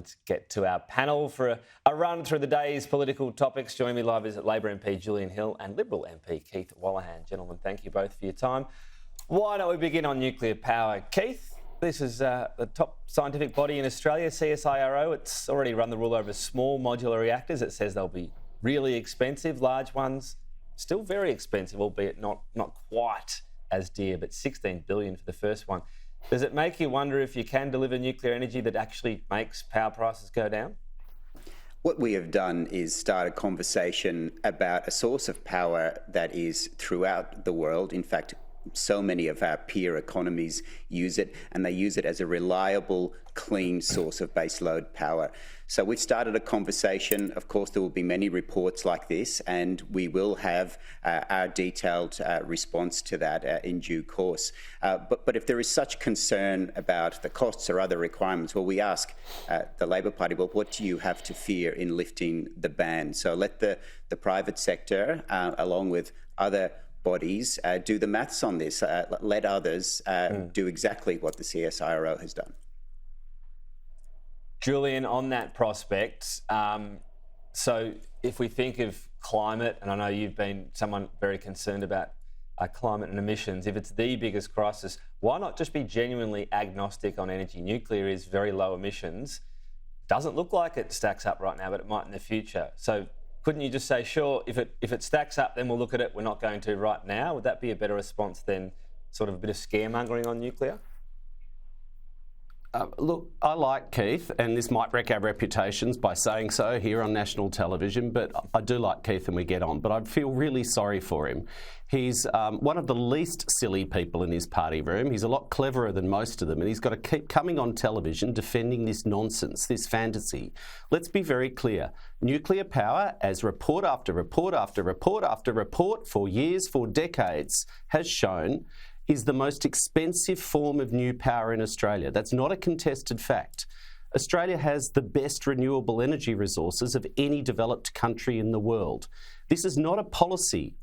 Let's get to our panel for a run through the day's political topics. Joining me live is Labor MP Julian Hill and Liberal MP Keith Wolahan. Gentlemen, thank you both for your time. Why don't we begin on nuclear power? Keith, this is the top scientific body in Australia, CSIRO. It's already run the rule over small modular reactors. It says they'll be really expensive, large ones still very expensive, albeit not quite as dear, but $16 billion for the first one. Does it make you wonder if you can deliver nuclear energy that actually makes power prices go down? What we have done is start a conversation about a source of power that is throughout the world. In fact, so many of our peer economies use it, and they use it as a reliable, clean source of baseload power. So we've started a conversation. Of course, there will be many reports like this, and we will have our detailed response to that in due course. But if there is such concern about the costs or other requirements, well, we ask the Labor Party, well, what do you have to fear in lifting the ban? So let the private sector, along with other bodies, do the maths on this. Let others do exactly what the CSIRO has done. Julian, on that prospect, so if we think of climate, and I know you've been someone very concerned about climate and emissions, if it's the biggest crisis, why not just be genuinely agnostic on energy? Nuclear is very low emissions. Doesn't look like it stacks up right now, but it might in the future. So couldn't you just say, sure, if it stacks up, then we'll look at it, we're not going to right now? Would that be a better response than sort of a bit of scaremongering on nuclear? Look, I like Keith, and this might wreck our reputations by saying so here on national television, but I do like Keith and we get on. But I feel really sorry for him. He's one of the least silly people in his party room. He's a lot cleverer than most of them, and he's got to keep coming on television defending this nonsense, this fantasy. Let's be very clear. Nuclear power, as report after report after report after report for years, for decades, has shown, is the most expensive form of new power in Australia. That's not a contested fact. Australia has the best renewable energy resources of any developed country in the world. This is not a policy.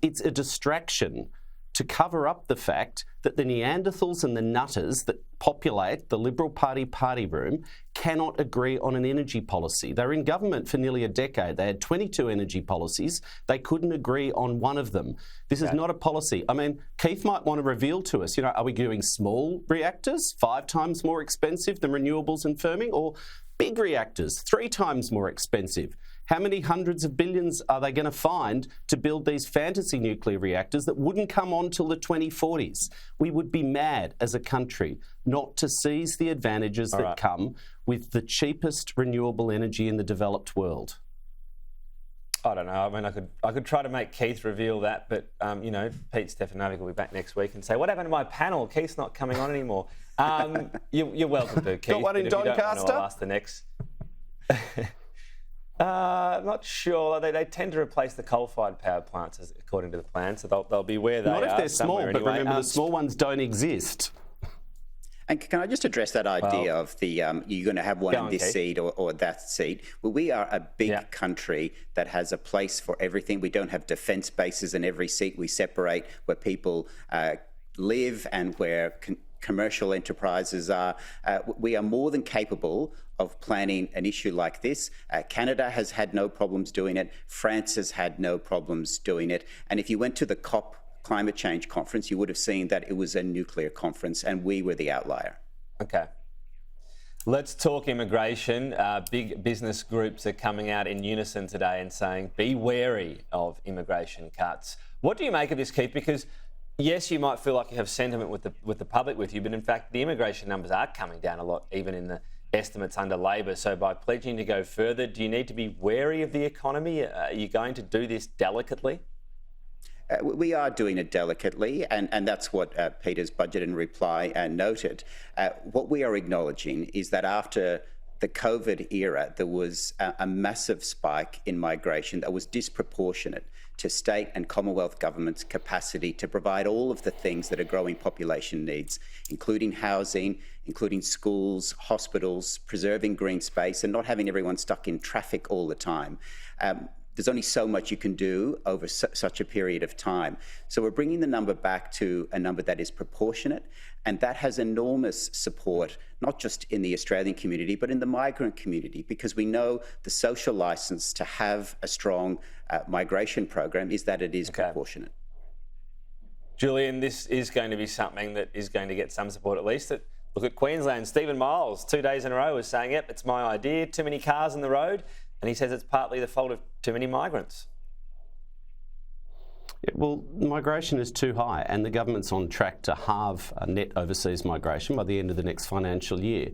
It's a distraction to cover up the fact that the Neanderthals and the nutters that populate the Liberal Party party room cannot agree on an energy policy. They were in government for nearly a decade. They had 22 energy policies. They couldn't agree on one of them. This is not a policy. I mean, Keith might want to reveal to us, are we doing small reactors 5 times more expensive than renewables and firming, or big reactors 3 times more expensive? How many hundreds of billions are they going to find to build these fantasy nuclear reactors that wouldn't come on till the 2040s? We would be mad as a country not to seize the advantages that come with the cheapest renewable energy in the developed world. I don't know. I mean, I could try to make Keith reveal that, but Pete Stefanovic will be back next week and say, "What happened to my panel? Keith's not coming on anymore." You're welcome to, Keith. Got one in Doncaster? I'll ask the next. I'm not sure. They tend to replace the coal-fired power plants, according to the plan, so they'll be where they are. Not if they're small, but anyway. Remember, the small ones don't exist. And can I just address that idea of the you're going to have one in this seat or that seat? Well, we are a big country that has a place for everything. We don't have defence bases in every seat. We separate where people live and where commercial enterprises are. We are more than capable of planning an issue like this. Canada has had no problems doing it. France has had no problems doing it. And if you went to the COP climate change conference, you would have seen that it was a nuclear conference and we were the outlier. Okay. Let's talk immigration. Big business groups are coming out in unison today and saying, be wary of immigration cuts. What do you make of this, Keith? Because yes, you might feel like you have sentiment with the public with you, but in fact, the immigration numbers are coming down a lot, even in the estimates under Labor. So by pledging to go further, do you need to be wary of the economy? Are you going to do this delicately? We are doing it delicately, and that's what Peter's budget in reply noted. What we are acknowledging is that after the COVID era, there was a massive spike in migration that was disproportionate to state and Commonwealth governments' capacity to provide all of the things that a growing population needs, including housing, including schools, hospitals, preserving green space, and not having everyone stuck in traffic all the time. there's only so much you can do over such a period of time. So we're bringing the number back to a number that is proportionate, and that has enormous support, not just in the Australian community, but in the migrant community, because we know the social license to have a strong migration program is that it is proportionate. Julian, this is going to be something that is going to get some support at least. Look at Queensland. Stephen Miles, 2 days in a row, was saying, yep, it's my idea, too many cars on the road. And he says it's partly the fault of too many migrants. Yeah, well, migration is too high, and the government's on track to halve net overseas migration by the end of the next financial year.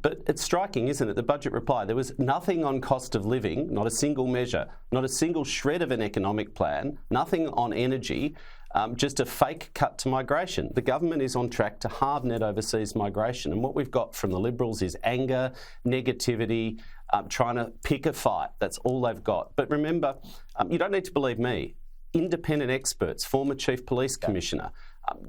But it's striking, isn't it? The budget reply, there was nothing on cost of living, not a single measure, not a single shred of an economic plan, nothing on energy, just a fake cut to migration. The government is on track to halve net overseas migration, and what we've got from the Liberals is anger, negativity, trying to pick a fight. That's all they've got. But remember, you don't need to believe me. Independent experts, former Chief Police Commissioner,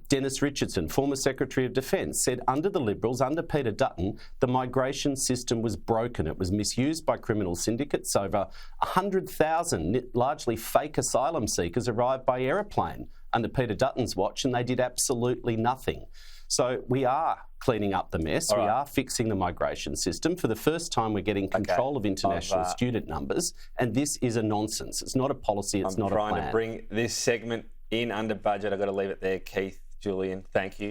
Dennis Richardson, former Secretary of Defence, said under the Liberals, under Peter Dutton, the migration system was broken. It was misused by criminal syndicates. Over 100,000 largely fake asylum seekers arrived by aeroplane under Peter Dutton's watch, and they did absolutely nothing. So we are cleaning up the mess. We are fixing the migration system. For the first time, we're getting control of international student numbers, and this is a nonsense. It's not a policy. It's not a plan. I'm trying to bring this segment in under budget. I've got to leave it there. Keith, Julian, thank you.